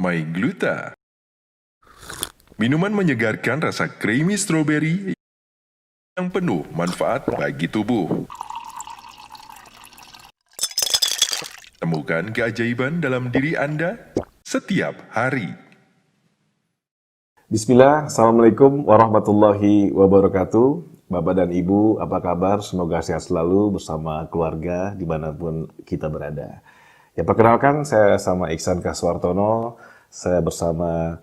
MyGluta. Minuman menyegarkan rasa creamy strawberry yang penuh manfaat bagi tubuh. Temukan keajaiban dalam diri Anda setiap hari. Bismillah, Assalamualaikum warahmatullahi wabarakatuh. Bapak dan Ibu, apa kabar? Semoga sehat selalu bersama keluarga dimanapun kita berada. Ya, perkenalkan, saya sama Iksan Kaswartono, saya bersama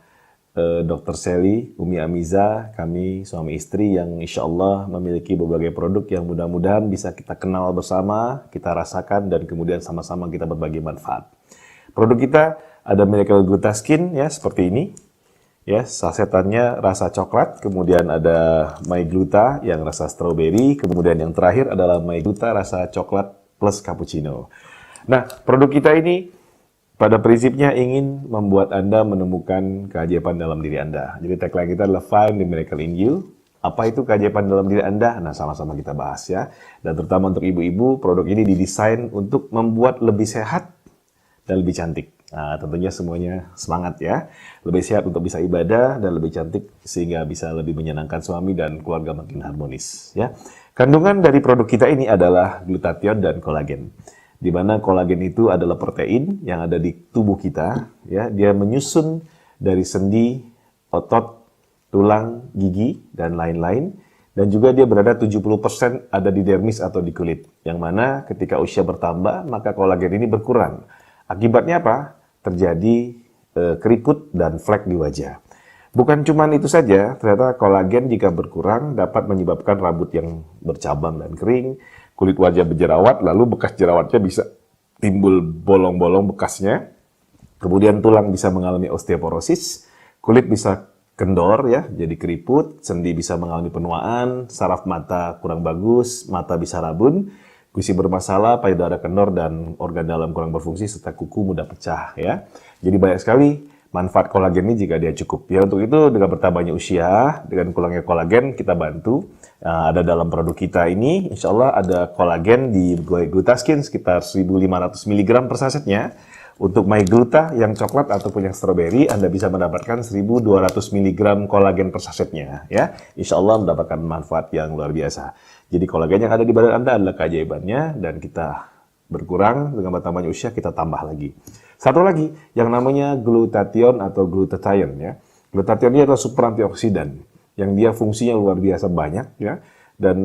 Dr. Sally, Umi Amiza, kami suami istri yang insya Allah memiliki berbagai produk yang mudah-mudahan bisa kita kenal bersama, kita rasakan, dan kemudian sama-sama kita berbagi manfaat. Produk kita ada Miracle Gluta Skin, ya, seperti ini. Ya, sasetannya rasa coklat, kemudian ada MyGluta yang rasa strawberry, kemudian yang terakhir adalah MyGluta rasa coklat plus cappuccino. Nah, produk kita ini pada prinsipnya ingin membuat Anda menemukan keajaiban dalam diri Anda. Jadi tagline kita adalah Find the Miracle in You. Apa itu keajaiban dalam diri Anda? Nah, sama-sama kita bahas ya. Dan terutama untuk ibu-ibu, produk ini didesain untuk membuat lebih sehat dan lebih cantik. Nah, tentunya semuanya semangat ya. Lebih sehat untuk bisa ibadah dan lebih cantik sehingga bisa lebih menyenangkan suami dan keluarga makin harmonis ya. Kandungan dari produk kita ini adalah glutathione dan kolagen. Di mana kolagen itu adalah protein yang ada di tubuh kita ya. Dia menyusun dari sendi, otot, tulang, gigi dan lain-lain. Dan juga dia berada 70% ada di dermis atau di kulit. Yang mana ketika usia bertambah maka kolagen ini berkurang. Akibatnya apa? Terjadi keriput dan flek di wajah. Bukan cuma itu saja, ternyata kolagen jika berkurang dapat menyebabkan rambut yang bercabang dan kering, kulit wajah berjerawat, lalu bekas jerawatnya bisa timbul bolong-bolong bekasnya, kemudian tulang bisa mengalami osteoporosis, kulit bisa kendor ya, jadi keriput, sendi bisa mengalami penuaan, saraf mata kurang bagus, mata bisa rabun, gusi bermasalah, payudara kendor, dan organ dalam kurang berfungsi, serta kuku mudah pecah ya. Jadi banyak sekali manfaat kolagen ini jika dia cukup. Ya, untuk itu dengan bertambahnya usia, dengan kurangnya kolagen kita bantu. Ada dalam produk kita ini, insya Allah ada kolagen di Gluta Skin sekitar 1.500 mg per sasetnya. Untuk MyGluta yang coklat ataupun yang strawberry, Anda bisa mendapatkan 1.200 mg kolagen per sasetnya. Ya, insya Allah mendapatkan manfaat yang luar biasa. Jadi kolagen yang ada di badan Anda adalah keajaibannya, dan kita berkurang dengan bertambahnya usia, kita tambah lagi. Satu lagi, yang namanya glutathione atau glutathione ya. Glutathione ini adalah super antioksidan yang dia fungsinya luar biasa banyak ya. Dan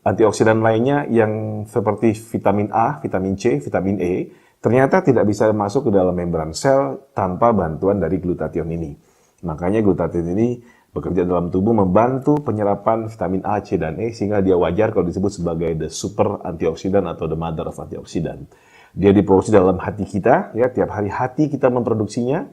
antioksidan lainnya yang seperti vitamin A, vitamin C, vitamin E ternyata tidak bisa masuk ke dalam membran sel tanpa bantuan dari glutathione ini. Makanya glutathione ini bekerja dalam tubuh membantu penyerapan vitamin A, C, dan E sehingga dia wajar kalau disebut sebagai the super antioksidan atau the mother of antioksidan. Dia diproduksi dalam hati kita, ya, tiap hari hati kita memproduksinya,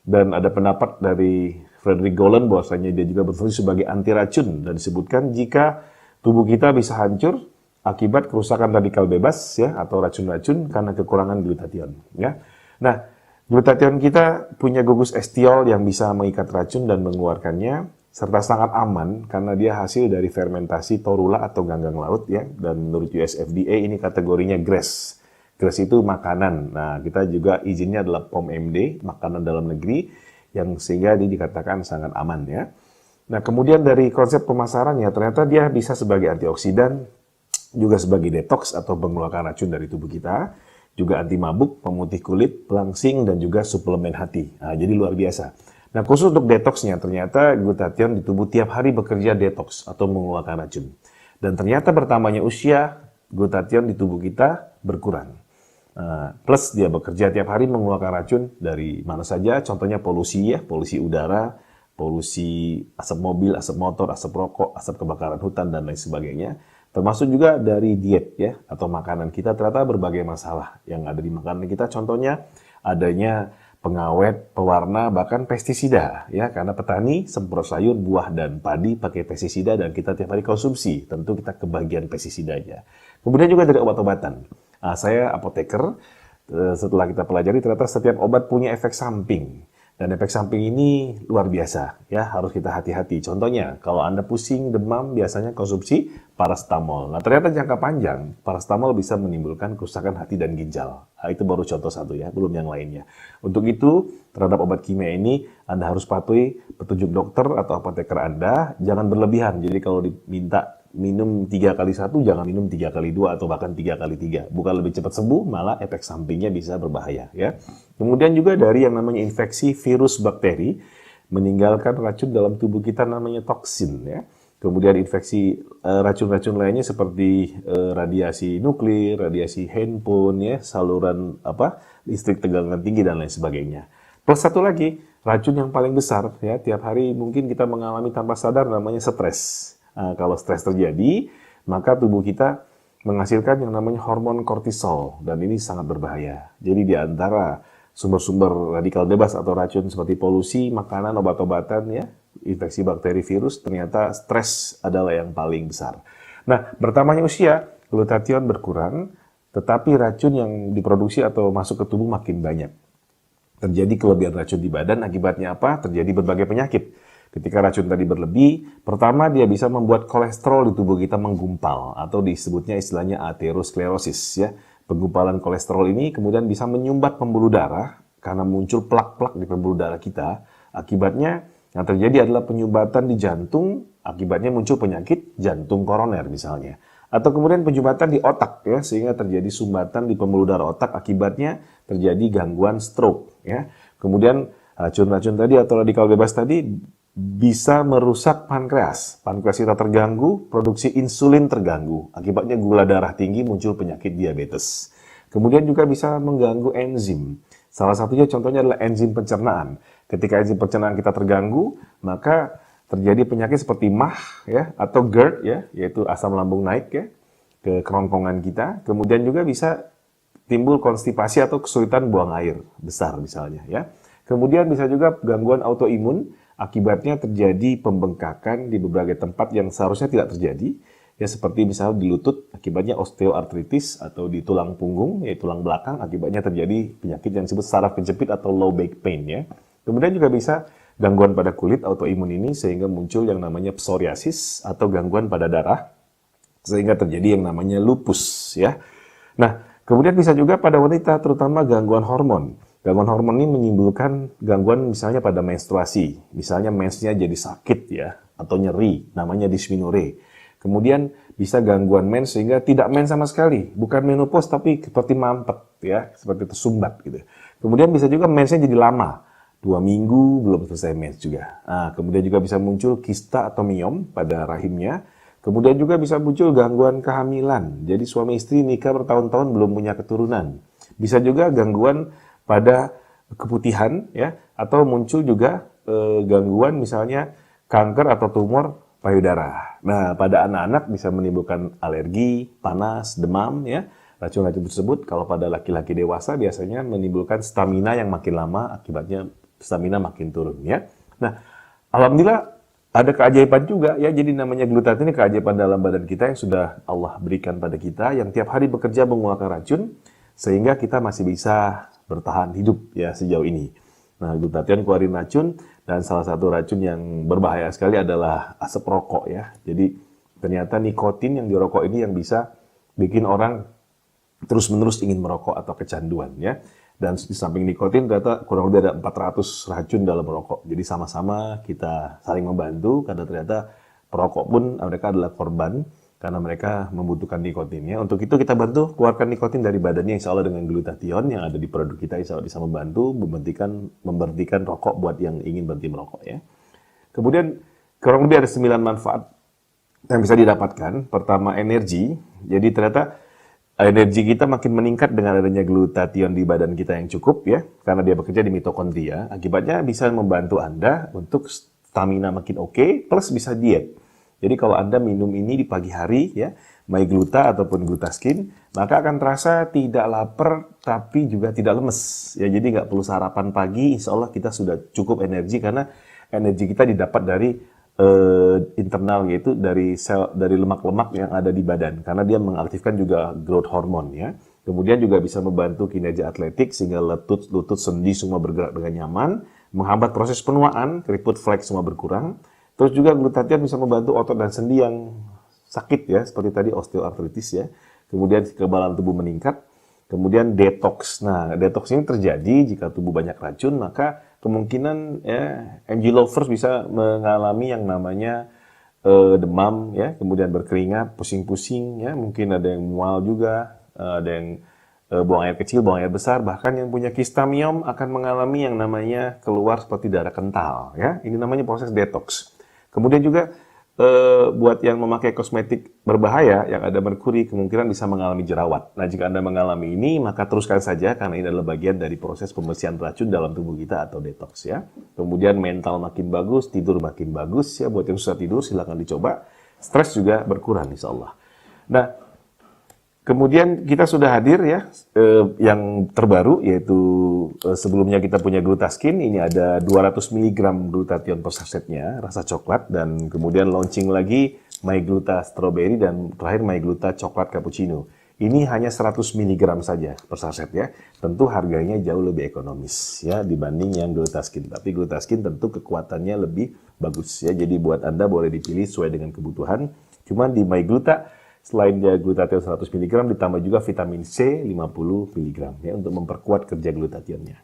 dan ada pendapat dari Frederick Golan bahwasanya dia juga berfungsi sebagai anti racun, dan disebutkan jika tubuh kita bisa hancur akibat kerusakan radikal bebas ya atau racun-racun karena kekurangan glutathione ya. Nah, glutathione kita punya gugus estiol yang bisa mengikat racun dan mengeluarkannya, serta sangat aman karena dia hasil dari fermentasi torula atau ganggang laut ya, dan menurut US FDA ini kategorinya GRAS. GRAS itu makanan. Nah, kita juga izinnya adalah POM MD, makanan dalam negeri, yang sehingga ini dikatakan sangat aman ya. Nah, kemudian dari konsep pemasarannya, ternyata dia bisa sebagai antioksidan, juga sebagai detox atau mengeluarkan racun dari tubuh kita, juga anti mabuk, pemutih kulit, pelangsing, dan juga suplemen hati. Nah, jadi luar biasa. Nah, khusus untuk detoxnya, ternyata glutathione di tubuh tiap hari bekerja detox atau mengeluarkan racun. Dan ternyata bertambahnya usia, glutathione di tubuh kita berkurang. Plus dia bekerja tiap hari mengeluarkan racun dari mana saja, contohnya polusi ya, polusi udara, polusi asap mobil, asap motor, asap rokok, asap kebakaran hutan, dan lain sebagainya. Termasuk juga dari diet ya, atau makanan kita, ternyata berbagai masalah yang ada di makanan kita, contohnya adanya pengawet, pewarna, bahkan pestisida ya, karena petani semprot sayur, buah, dan padi pakai pestisida dan kita tiap hari konsumsi, tentu kita kebagian pestisidanya. Kemudian juga dari obat-obatan. Saya apoteker, setelah kita pelajari ternyata setiap obat punya efek samping. Dan efek samping ini luar biasa, ya harus kita hati-hati. Contohnya, kalau Anda pusing, demam, biasanya konsumsi paracetamol. Nah, ternyata jangka panjang, paracetamol bisa menimbulkan kerusakan hati dan ginjal. Nah, itu baru contoh satu ya, belum yang lainnya. Untuk itu, terhadap obat kimia ini, Anda harus patuhi petunjuk dokter atau apoteker Anda. Jangan berlebihan, jadi kalau diminta minum 3 kali 1, jangan minum 3 kali 2 atau bahkan 3 kali 3. Bukan lebih cepat sembuh, malah efek sampingnya bisa berbahaya. Ya. Kemudian juga dari yang namanya infeksi virus bakteri, meninggalkan racun dalam tubuh kita namanya toksin. Ya. Kemudian infeksi racun-racun lainnya seperti radiasi nuklir, radiasi handphone, ya, saluran listrik tegangan tinggi dan lain sebagainya. Plus satu lagi, racun yang paling besar, ya, tiap hari mungkin kita mengalami tanpa sadar namanya stres. Kalau stres terjadi, maka tubuh kita menghasilkan yang namanya hormon kortisol, dan ini sangat berbahaya. Jadi di antara sumber-sumber radikal bebas atau racun seperti polusi, makanan, obat-obatan, ya, infeksi bakteri, virus, ternyata stres adalah yang paling besar. Nah, bertambahnya usia, glutathione berkurang, tetapi racun yang diproduksi atau masuk ke tubuh makin banyak. Terjadi kelebihan racun di badan, akibatnya apa? Terjadi berbagai penyakit. Ketika racun tadi berlebih, pertama dia bisa membuat kolesterol di tubuh kita menggumpal, atau disebutnya istilahnya aterosklerosis, ya. Penggumpalan kolesterol ini kemudian bisa menyumbat pembuluh darah karena muncul plak-plak di pembuluh darah kita. Akibatnya yang terjadi adalah penyumbatan di jantung, akibatnya muncul penyakit jantung koroner misalnya. Atau kemudian penyumbatan di otak, ya, sehingga terjadi sumbatan di pembuluh darah otak, akibatnya terjadi gangguan stroke, ya. Kemudian racun-racun tadi atau radikal bebas tadi bisa merusak pankreas. Pankreas kita terganggu, produksi insulin terganggu. Akibatnya gula darah tinggi, muncul penyakit diabetes. Kemudian juga bisa mengganggu enzim. Salah satunya contohnya adalah enzim pencernaan. Ketika enzim pencernaan kita terganggu, maka terjadi penyakit seperti MAH, ya, atau GERD, ya, yaitu asam lambung naik, ya, ke kerongkongan kita. Kemudian juga bisa timbul konstipasi atau kesulitan buang air besar misalnya, ya. Kemudian bisa juga gangguan autoimun, akibatnya terjadi pembengkakan di berbagai tempat yang seharusnya tidak terjadi, ya, seperti misalnya di lutut, akibatnya osteoartritis, atau di tulang punggung, yaitu tulang belakang, akibatnya terjadi penyakit yang disebut saraf kejepit atau low back pain, ya. Kemudian juga bisa gangguan pada kulit autoimun ini sehingga muncul yang namanya psoriasis atau gangguan pada darah, sehingga terjadi yang namanya lupus, ya. Nah, kemudian bisa juga pada wanita, terutama gangguan hormon. Gangguan hormon ini menimbulkan gangguan misalnya pada menstruasi. Misalnya mensnya jadi sakit, ya, atau nyeri, namanya dysmenorrhea. Kemudian bisa gangguan mens sehingga tidak mens sama sekali. Bukan menopause tapi seperti mampet, ya, seperti tersumbat gitu. Kemudian bisa juga mensnya jadi lama. 2 minggu belum selesai mens juga. Kemudian juga bisa muncul kista atau miom pada rahimnya. Kemudian juga bisa muncul gangguan kehamilan. Jadi suami istri nikah bertahun-tahun belum punya keturunan. Bisa juga gangguan pada keputihan, ya, atau muncul juga gangguan misalnya kanker atau tumor payudara. Nah, pada anak-anak bisa menimbulkan alergi, panas, demam, ya. Racun-racun tersebut kalau pada laki-laki dewasa biasanya menimbulkan stamina yang makin lama, akibatnya stamina makin turun, ya. Nah, alhamdulillah ada keajaiban juga, ya. Jadi namanya glutathione ini keajaiban dalam badan kita yang sudah Allah berikan pada kita, yang tiap hari bekerja mengeluarkan racun sehingga kita masih bisa bertahan hidup, ya, sejauh ini. Nah, glutathione keluarin racun, dan salah satu racun yang berbahaya sekali adalah asap rokok, ya. Jadi ternyata nikotin yang dirokok ini yang bisa bikin orang terus-menerus ingin merokok atau kecanduan, ya. Dan di samping nikotin ternyata kurang lebih ada 400 racun dalam rokok. Jadi sama-sama kita saling membantu karena ternyata perokok pun mereka adalah korban karena mereka membutuhkan nikotin, ya. Untuk itu kita bantu keluarkan nikotin dari badannya, insya Allah dengan glutathione yang ada di produk kita, insya Allah bisa membantu memberhentikan rokok buat yang ingin berhenti merokok, ya. Kemudian kurang lebih ada 9 manfaat yang bisa didapatkan. Pertama, energi. Jadi ternyata energi kita makin meningkat dengan adanya glutathione di badan kita yang cukup, ya, karena dia bekerja di mitokondria. Akibatnya bisa membantu Anda untuk stamina makin oke, plus bisa diet. Jadi kalau Anda minum ini di pagi hari, ya, MyGluta ataupun Glutaskin, maka akan terasa tidak lapar tapi juga tidak lemes, ya. Jadi nggak perlu sarapan pagi, insya Allah kita sudah cukup energi karena energi kita didapat dari internal, yaitu dari sel, dari lemak-lemak yang ada di badan, karena dia mengaktifkan juga growth hormone, ya. Kemudian juga bisa membantu kinerja atletik sehingga lutut, sendi semua bergerak dengan nyaman. menghambat proses penuaan, keriput, flek semua berkurang. Terus juga glutathione bisa membantu otot dan sendi yang sakit ya, seperti tadi osteoartritis ya. Kemudian kekebalan tubuh meningkat. Kemudian detox. Nah, detox ini terjadi jika tubuh banyak racun, maka kemungkinan ya MG lovers bisa mengalami yang namanya demam ya, kemudian berkeringat, pusing-pusing ya, mungkin ada yang mual juga, ada yang buang air kecil, buang air besar, bahkan yang punya kista miom akan mengalami yang namanya keluar seperti darah kental ya. Ini namanya proses detox. Kemudian juga buat yang memakai kosmetik berbahaya yang ada merkuri kemungkinan bisa mengalami jerawat. Nah, jika Anda mengalami ini, maka teruskan saja karena ini adalah bagian dari proses pembersihan racun dalam tubuh kita atau detox ya. Kemudian mental makin bagus, tidur makin bagus ya. Buat yang susah tidur silakan dicoba. Stres juga berkurang insya Allah. Nah, kemudian kita sudah hadir ya, yang terbaru yaitu sebelumnya kita punya Glutaskin, ini ada 200 mg glutathione per sasetnya, rasa coklat, dan kemudian launching lagi MyGluta Strawberry dan terakhir MyGluta Coklat Cappuccino. Ini hanya 100 mg saja per saset ya, tentu harganya jauh lebih ekonomis ya dibanding yang Glutaskin, tapi Glutaskin tentu kekuatannya lebih bagus ya, jadi buat Anda boleh dipilih sesuai dengan kebutuhan. Cuman di MyGluta selain dia glutathione 100 mg, ditambah juga vitamin C 50 mg ya, untuk memperkuat kerja glutathione-nya.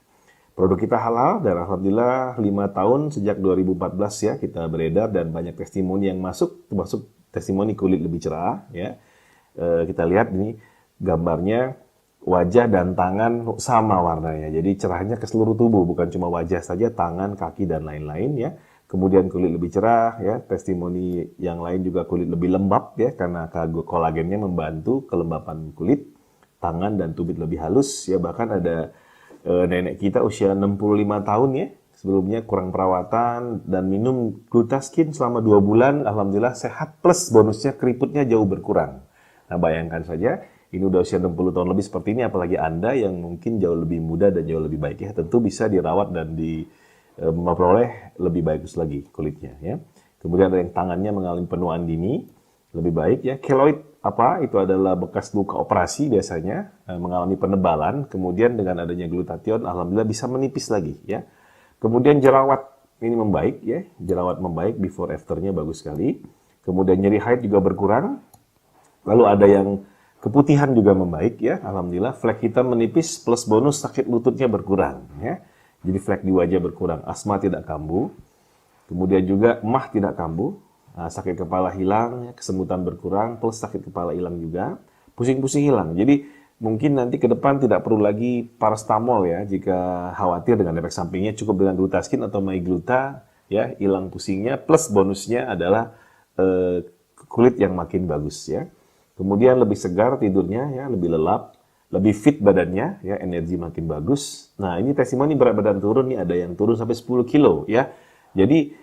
Produk kita halal dan alhamdulillah 5 tahun sejak 2014 ya kita beredar dan banyak testimoni yang masuk, termasuk testimoni kulit lebih cerah ya. Kita lihat ini gambarnya, wajah dan tangan sama warnanya. Jadi cerahnya ke seluruh tubuh, bukan cuma wajah saja, tangan, kaki dan lain-lain ya. Kemudian kulit lebih cerah ya, testimoni yang lain juga kulit lebih lembab ya karena kolagennya membantu kelembapan kulit, tangan dan tumit lebih halus ya. Bahkan ada nenek kita usia 65 tahun ya, sebelumnya kurang perawatan dan minum Glutaskin selama 2 bulan, alhamdulillah sehat, plus bonusnya keriputnya jauh berkurang. Nah, bayangkan saja ini udah usia 60 tahun lebih seperti ini, apalagi Anda yang mungkin jauh lebih muda dan jauh lebih baik ya, tentu bisa dirawat dan memperoleh lebih bagus lagi kulitnya ya. Kemudian ada yang tangannya mengalami penuaan dini lebih baik ya. Keloid apa? Itu adalah bekas luka operasi biasanya mengalami penebalan. Kemudian dengan adanya glutathione alhamdulillah bisa menipis lagi ya. Kemudian jerawat ini membaik ya. Jerawat membaik, before afternya bagus sekali. Kemudian nyeri haid juga berkurang. Lalu ada yang keputihan juga membaik ya. Alhamdulillah flek hitam menipis plus bonus sakit lututnya berkurang ya. Jadi flek di wajah berkurang, asma tidak kambuh, kemudian juga emah tidak kambuh, sakit kepala hilang, kesemutan berkurang, plus sakit kepala hilang juga, pusing-pusing hilang. Jadi mungkin nanti ke depan tidak perlu lagi paracetamol ya, jika khawatir dengan efek sampingnya, cukup dengan Glutaskin atau MyGluta ya, hilang pusingnya, plus bonusnya adalah kulit yang makin bagus ya. Kemudian lebih segar tidurnya ya, lebih lelap. Lebih fit badannya, ya, energi makin bagus. Nah, ini testimoni berat badan turun nih, ada yang turun sampai 10 kilo, ya. Jadi,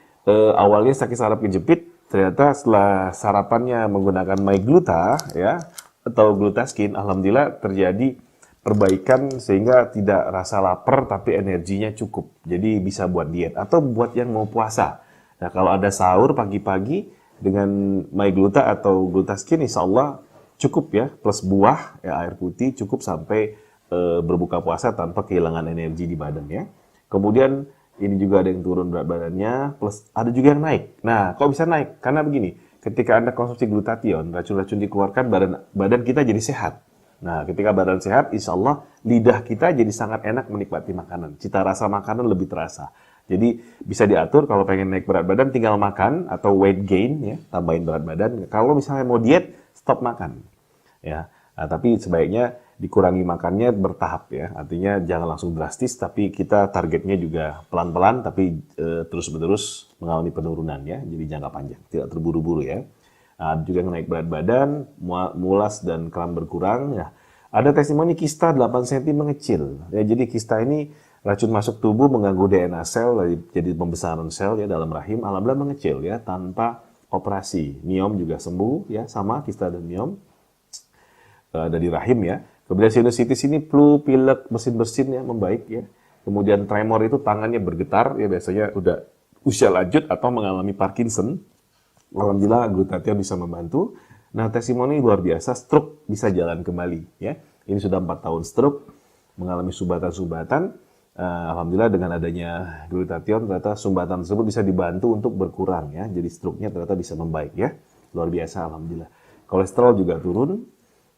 awalnya sakit saraf kejepit, ternyata setelah sarapannya menggunakan MyGluta, ya, atau Glutaskin, alhamdulillah terjadi perbaikan sehingga tidak rasa lapar, tapi energinya cukup. Jadi, bisa buat diet, atau buat yang mau puasa. Nah, kalau ada sahur pagi-pagi dengan MyGluta atau Glutaskin, insya Allah cukup ya, plus buah, ya, air putih, cukup sampai berbuka puasa tanpa kehilangan energi di badan ya. Kemudian ini juga ada yang turun berat badannya, plus ada juga yang naik. Nah, kok bisa naik? Karena begini, ketika Anda konsumsi glutathione, racun-racun dikeluarkan, badan kita jadi sehat. Nah, ketika badan sehat, insya Allah lidah kita jadi sangat enak menikmati makanan. Cita rasa makanan lebih terasa. Jadi bisa diatur kalau pengen naik berat badan tinggal makan atau weight gain ya, tambahin berat badan. Kalau misalnya mau diet, stop makan. Ya, nah, tapi sebaiknya dikurangi makannya bertahap ya, artinya jangan langsung drastis, tapi kita targetnya juga pelan-pelan, tapi terus-menerus mengalami penurunan ya, jadi jangka panjang, tidak terburu-buru ya. Nah, juga yang naik berat badan, mulas dan kram berkurang ya. Ada testimoni kista 8 cm mengecil ya, jadi kista ini racun masuk tubuh mengganggu DNA sel, jadi pembesaran sel ya dalam rahim, alhamdulillah mengecil ya tanpa operasi. Miom juga sembuh ya, sama kista dan miom. Dari rahim ya. Kemudian sinusitis ini flu, pilek, bersin-bersin ya membaik ya. Kemudian tremor itu tangannya bergetar ya, biasanya udah usia lanjut atau mengalami Parkinson. Alhamdulillah glutathione bisa membantu. Nah, testimoni luar biasa, stroke bisa jalan kembali ya. Ini sudah 4 tahun stroke, mengalami subatan-subatan. Alhamdulillah dengan adanya glutathione ternyata sumbatan tersebut bisa dibantu untuk berkurang ya. Jadi stroke-nya ternyata bisa membaik ya. Luar biasa alhamdulillah. Kolesterol juga turun.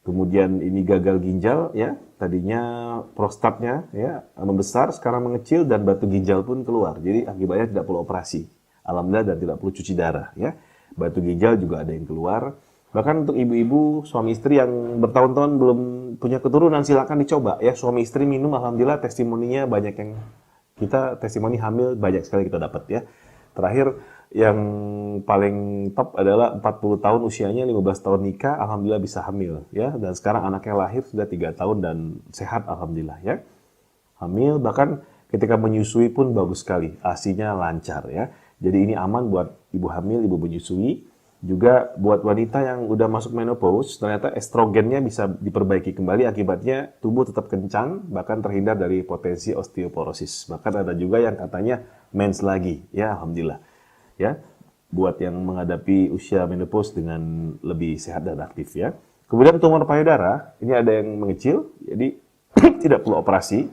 Kemudian ini gagal ginjal ya. Tadinya prostatnya ya membesar, sekarang mengecil dan batu ginjal pun keluar. Jadi akibatnya tidak perlu operasi. Alhamdulillah dan tidak perlu cuci darah ya. Batu ginjal juga ada yang keluar. Bahkan untuk ibu-ibu, suami istri yang bertahun-tahun belum punya keturunan, silakan dicoba ya. Suami istri minum, alhamdulillah testimoninya banyak yang kita testimoni hamil banyak sekali kita dapat ya. Terakhir yang paling top adalah 40 tahun usianya, 15 tahun nikah, alhamdulillah bisa hamil ya. Dan sekarang anaknya lahir sudah 3 tahun dan sehat alhamdulillah ya. Hamil bahkan ketika menyusui pun bagus sekali, ASI-nya lancar ya. Jadi ini aman buat ibu hamil, ibu menyusui. Juga buat wanita yang udah masuk menopause, ternyata estrogennya bisa diperbaiki kembali, akibatnya tubuh tetap kencang, bahkan terhindar dari potensi osteoporosis. Bahkan ada juga yang katanya mens lagi, ya alhamdulillah. Ya, buat yang menghadapi usia menopause dengan lebih sehat dan aktif ya. Kemudian tumor payudara, ini ada yang mengecil, jadi tidak perlu operasi.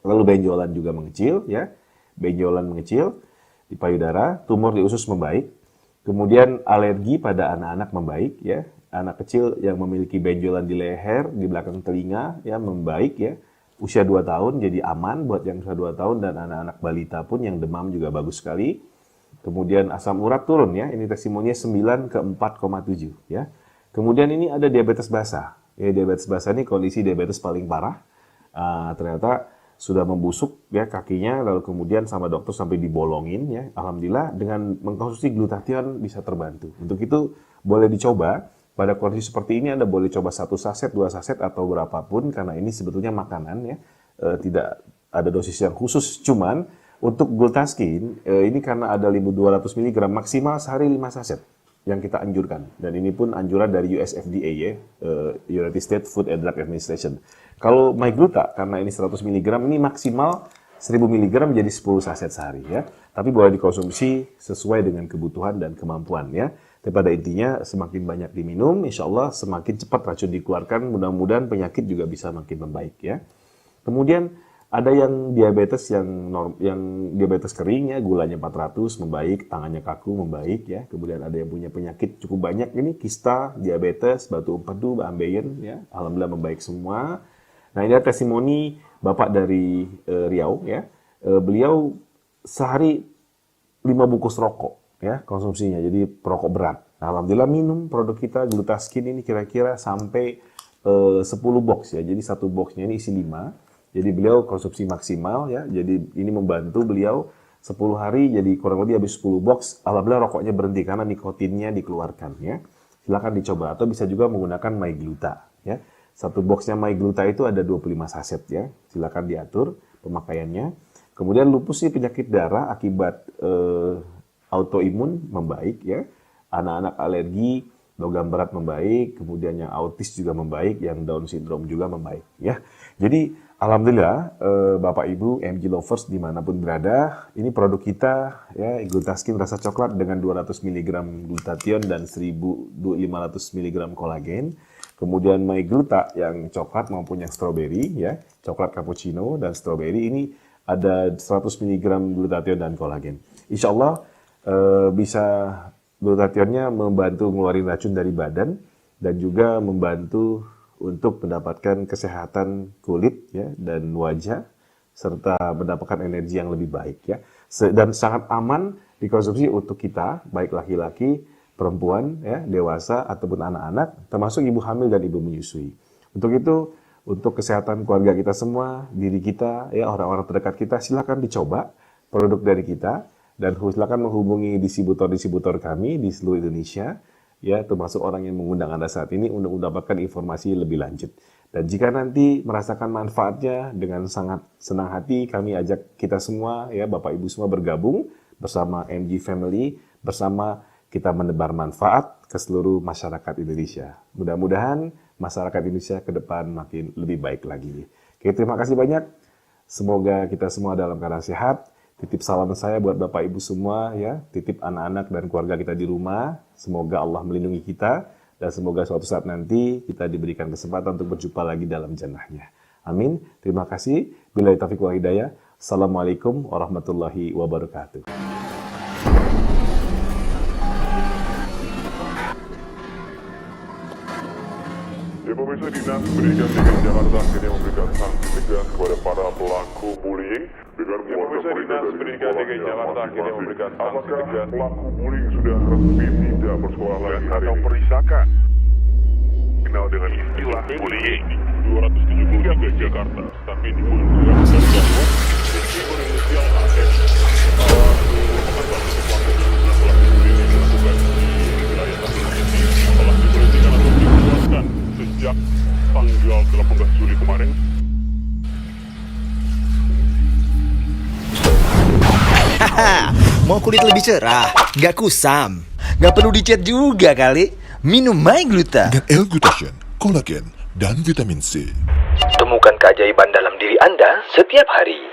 Lalu benjolan juga mengecil, ya, benjolan mengecil di payudara, tumor di usus membaik. Kemudian alergi pada anak-anak membaik ya. Anak kecil yang memiliki benjolan di leher, di belakang telinga ya membaik ya. Usia 2 tahun jadi aman buat yang usia 2 tahun dan anak-anak balita pun yang demam juga bagus sekali. Kemudian asam urat turun ya. Ini testimoninya 9 ke 4,7 ya. Kemudian ini ada diabetes basah. Ya, diabetes basah ini kondisi diabetes paling parah. Ternyata sudah membusuk ya kakinya, lalu kemudian sama dokter sampai dibolongin ya. Alhamdulillah dengan mengkonsumsi glutathione bisa terbantu. Untuk itu boleh dicoba. Pada kondisi seperti ini Anda boleh coba 1 saset, 2 saset atau berapapun karena ini sebetulnya makanan ya. Tidak ada dosis yang khusus. Cuman untuk glutathione ini karena ada 1200 mg maksimal sehari 5 saset yang kita anjurkan. Dan ini pun anjuran dari US FDA ya, United States Food and Drug Administration. Kalau MyGluta, karena ini 100 mg, ini maksimal 1000 mg jadi 10 saset sehari ya. Tapi boleh dikonsumsi sesuai dengan kebutuhan dan kemampuan ya. Tapi pada intinya semakin banyak diminum, insya Allah semakin cepat racun dikeluarkan, mudah-mudahan penyakit juga bisa makin membaik ya. Kemudian ada yang diabetes yang diabetes kering ya, gulanya 400 membaik, tangannya kaku membaik ya. Kemudian ada yang punya penyakit cukup banyak ini, kista, diabetes, batu empedu, ambeien ya. Alhamdulillah membaik semua. Nah, ini ada testimoni Bapak dari Riau ya. Beliau sehari 5 bungkus rokok ya konsumsinya. Jadi perokok berat. Nah, alhamdulillah minum produk kita Glutaskin ini kira-kira sampai 10 box ya. Jadi 1 boxnya ini isi 5. Jadi beliau konsumsi maksimal ya. Jadi ini membantu beliau 10 hari jadi kurang lebih habis 10 box. Alhamdulillah rokoknya berhenti karena nikotinnya dikeluarkan ya. Silakan dicoba atau bisa juga menggunakan MyGluta ya. 1 boxnya MyGluta itu ada 25 saset ya. Silakan diatur pemakaiannya. Kemudian lupus sih penyakit darah akibat autoimun membaik ya. Anak-anak alergi, logam berat membaik, kemudian yang autis juga membaik, yang Down syndrome juga membaik ya. Jadi alhamdulillah Bapak Ibu MG lovers dimanapun berada, ini produk kita ya Glutaskin rasa coklat dengan 200 mg glutathione dan 1500 mg kolagen. Kemudian MyGluta yang coklat maupun yang strawberry ya, coklat cappuccino dan strawberry ini ada 100 mg glutathione dan kolagen. Insya Allah bisa glutathione-nya membantu mengeluarkan racun dari badan dan juga membantu untuk mendapatkan kesehatan kulit ya dan wajah serta mendapatkan energi yang lebih baik ya. Dan sangat aman dikonsumsi untuk kita baik laki-laki, perempuan ya, dewasa ataupun anak-anak termasuk ibu hamil dan ibu menyusui. Untuk itu untuk kesehatan keluarga kita semua, diri kita ya orang-orang terdekat kita silakan dicoba produk dari kita. Dan silakan menghubungi distributor-distributor kami di seluruh Indonesia, ya termasuk orang yang mengundang Anda saat ini untuk mendapatkan informasi lebih lanjut. Dan jika nanti merasakan manfaatnya dengan sangat senang hati, kami ajak kita semua, ya Bapak Ibu semua bergabung bersama MG Family, bersama kita menebar manfaat ke seluruh masyarakat Indonesia. Mudah-mudahan masyarakat Indonesia ke depan makin lebih baik lagi. Oke, terima kasih banyak. Semoga kita semua dalam keadaan sehat. Titip salam saya buat Bapak Ibu semua ya, titip anak-anak dan keluarga kita di rumah. Semoga Allah melindungi kita dan semoga suatu saat nanti kita diberikan kesempatan untuk berjumpa lagi dalam jannahnya. Amin. Terima kasih Billahi taufiq wal hidayah. Assalamualaikum warahmatullahi wabarakatuh. Ya pemirsa, Dinas Pendidikan DKI Jakarta akhirnya memberikan sanksi tegas kepada para pelaku bullying dengan mengeluarkan Dinas Pendidikan DKI Jakarta akhirnya memberikan sanksi tegas. Pelaku bullying sudah resmi tidak bersekolah lagi hari ini. Perisakan kenal dengan istilah bullying 273 Jakarta, tapi di pun juga tergabung meski berinisial AS merupakan salah satu pelaku bullying yang dilakukan di wilayah tersebut telah diberhentikan atau dikeluarkan sejak tanggal 18 Juli kemarin. Haha, mau kulit lebih cerah, nggak kusam, nggak perlu dicat juga kali. Minum My Gluta dengan L-glutathione, kolagen, dan vitamin C. Temukan keajaiban dalam diri Anda setiap hari.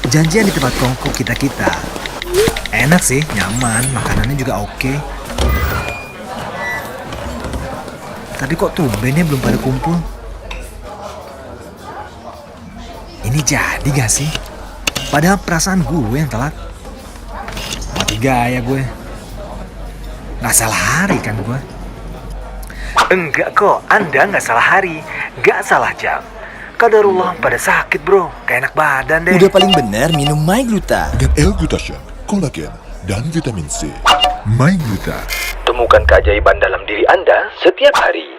Janjian di tempat kongko kita-kita. Enak sih, nyaman, makanannya juga oke. Tapi kok tumbennya belum pada kumpul? Ini jadi gak sih? Padahal perasaan gue yang telat. Mati gaya gue. Gak salah hari kan gue? Enggak kok, Anda gak salah hari, gak salah jam. Qadarullah pada sakit bro, kayak enak badan deh. Udah paling bener minum My Gluta Dengan L-glutathione, kolagen, dan vitamin C. My Gluta. Temukan keajaiban dalam diri Anda setiap hari.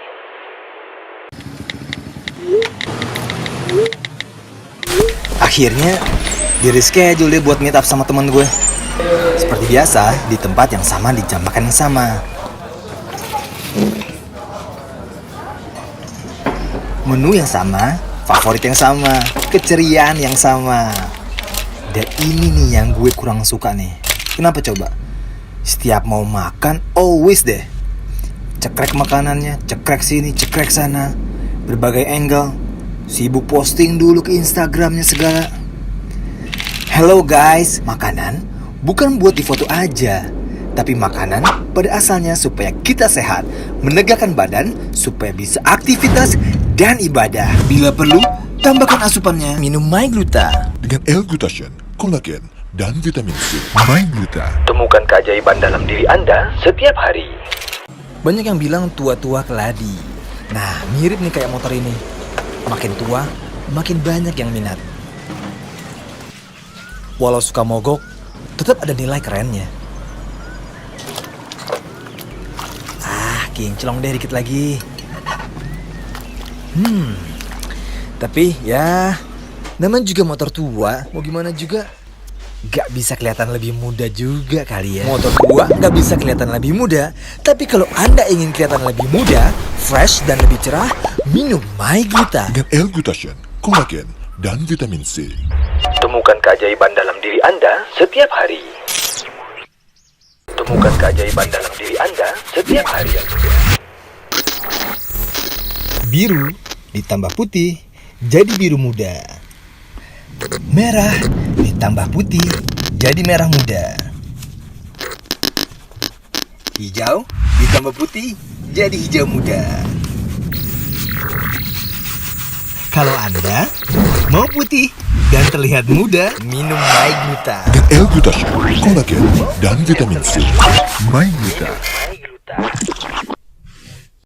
Akhirnya di-reschedule deh buat meet up sama teman gue. Seperti biasa, di tempat yang sama, di jam makan yang sama. Menu yang sama, favorit yang sama, keceriaan yang sama. Dan ini nih yang gue kurang suka nih. Kenapa coba? Setiap mau makan, always deh cekrek makanannya, cekrek sini, cekrek sana, berbagai angle, sibuk posting dulu ke Instagramnya segala. Hello guys, makanan bukan buat difoto aja, tapi makanan pada asalnya supaya kita sehat, menegakkan badan, supaya bisa aktivitas dan ibadah. Bila perlu, tambahkan asupannya, minum My Gluta Dengan L-glutathione, kolagen, dan vitamin C. My Gluta. Temukan keajaiban dalam diri Anda setiap hari. Banyak yang bilang tua-tua keladi. Nah, mirip nih kayak motor ini. Makin tua, makin banyak yang minat. Walau suka mogok, tetap ada nilai kerennya. Kinclong deh dikit lagi. Tapi ya, namanya juga motor tua, mau gimana juga gak bisa kelihatan lebih muda juga kali ya. Motor tua gak bisa kelihatan lebih muda, tapi kalau Anda ingin kelihatan lebih muda, fresh dan lebih cerah, minum My Gluta Dengan L-glutathione, kolagen, dan vitamin C. Temukan keajaiban dalam diri Anda setiap hari. Temukan keajaiban dalam diri Anda setiap hari. Biru ditambah putih jadi biru muda. Merah ditambah putih jadi merah muda. Hijau ditambah putih jadi hijau muda. Kalau Anda mau putih dan terlihat muda, minum My Gluta Dengan L-glutathione, kolagen, dan vitamin C. My Gluta. My Gluta.